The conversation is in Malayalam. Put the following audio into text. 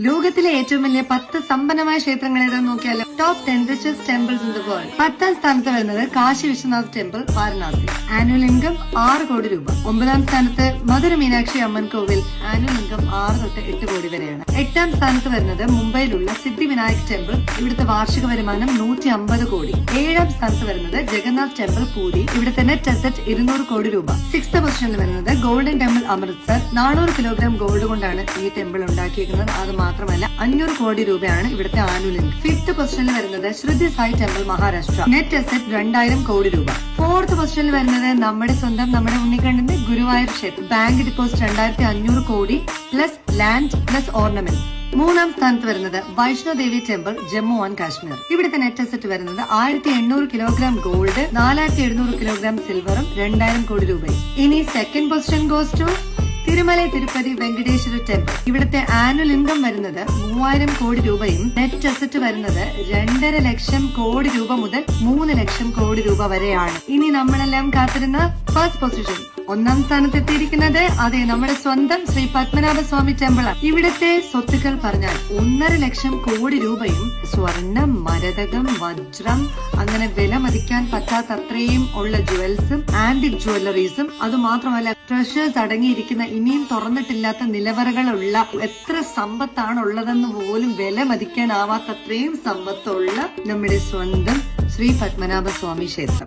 ലോകത്തിലെ ഏറ്റവും വലിയ 10 സമ്പന്നമായ ക്ഷേത്രങ്ങൾ ഏതാണെന്ന് നോക്കിയാലോ. Top 10 richest temples in the world. 10ാം സ്ഥാനത്ത് വരുന്നത് Kashi Vishwanath temple, Varanasi. Annual income 6 കോടി രൂപ. 9ാം സ്ഥാനത്ത് മധുര മീനാക്ഷി അമ്മൻ കോവിൽ. ആനുവൽ ഇൻകം 6 തൊട്ട് 8 കോടി വരെയാണ്. 8ാം സ്ഥാനത്ത് വരുന്നത് മുംബൈയിലുള്ള സിദ്ധി വിനായക് ടെമ്പിൾ. ഇവിടുത്തെ വാർഷിക വരുമാനം 150 കോടി. 7ാം സ്ഥാനത്ത് വരുന്നത് ജഗന്നാഥ് ടെമ്പിൾ, പൂരി. ഇവിടുത്തെ നെറ്റ് അസറ്റ് 200 കോടി രൂപ. 6th പൊസിഷനിൽ വരുന്നത് golden temple, Amritsar. 400 kilogram gold കൊണ്ടാണ് ഈ ടെമ്പിൾ ഉണ്ടാക്കിയിരിക്കുന്നത്. അത് മാത്രമല്ല 500 കോടി രൂപയാണ് ഇവിടുത്തെ ആനുവൽ ഇൻകം. 5th പൊസിഷനിൽ വരുന്നത് Shirdi Sai temple, Maharashtra. Net asset 2000 കോടി രൂപ. 4th പൊസിഷനിൽ വരുന്നത് നമ്മുടെ സ്വന്തം നമ്മുടെ ഉണ്ണിക്കണ്ണന്റെ ഗുരുവായൂർ ക്ഷേത്രം. ബാങ്ക് ഡെപ്പോസിറ്റ് 2500 കോടി പ്ലസ് ലാൻഡ് പ്ലസ് ഓർണമെന്റ്. 3ാം സ്ഥാനത്ത് വരുന്നത് വൈഷ്ണോദേവി ടെമ്പിൾ, ജമ്മു ആൻഡ് കാശ്മീർ. ഇവിടുത്തെ നെറ്റ് അസറ്റ് വരുന്നത് 1800 കിലോഗ്രാം ഗോൾഡ്, 4700 കിലോഗ്രാം സിൽവറും 2000 കോടി രൂപയും. ഇനി second position goes to Tirumala Tirupati Venkateswara temple. ഇവിടുത്തെ ആനുവൽ ഇൻകം വരുന്നത് 3000 കോടി രൂപയും നെറ്റ് അസറ്റ് വരുന്നത് 2.5 ലക്ഷം കോടി രൂപ മുതൽ 3 ലക്ഷം കോടി രൂപ വരെയാണ്. ഇനി നമ്മളെല്ലാം കാത്തിരുന്ന ഫസ്റ്റ് പൊസിഷൻ 1ാം സ്ഥാനത്ത് എത്തിയിരിക്കുന്നത് അതെ നമ്മുടെ സ്വന്തം ശ്രീ പത്മനാഭ സ്വാമി ടെമ്പിൾ ആണ്. ഇവിടുത്തെ സ്വത്തുക്കൾ പറഞ്ഞാൽ 1.5 ലക്ഷം കോടി രൂപയും സ്വർണം, മരതകം, വജ്രം, അങ്ങനെ വില മതിക്കാൻ പറ്റാത്ത അത്രയും ഉള്ള ജുവൽസും ആന്റിക് ജുവല്ലറീസും, അതുമാത്രമല്ല ട്രഷേഴ്സ് അടങ്ങിയിരിക്കുന്ന ഇനിയും തുറന്നിട്ടില്ലാത്ത നിലവറകളുള്ള എത്ര സമ്പത്താണ് ഉള്ളതെന്ന് പോലും വില മതിക്കാനാവാത്ത അത്രയും സമ്പത്തുള്ള നമ്മുടെ സ്വന്തം ശ്രീ പത്മനാഭ സ്വാമി ക്ഷേത്രം.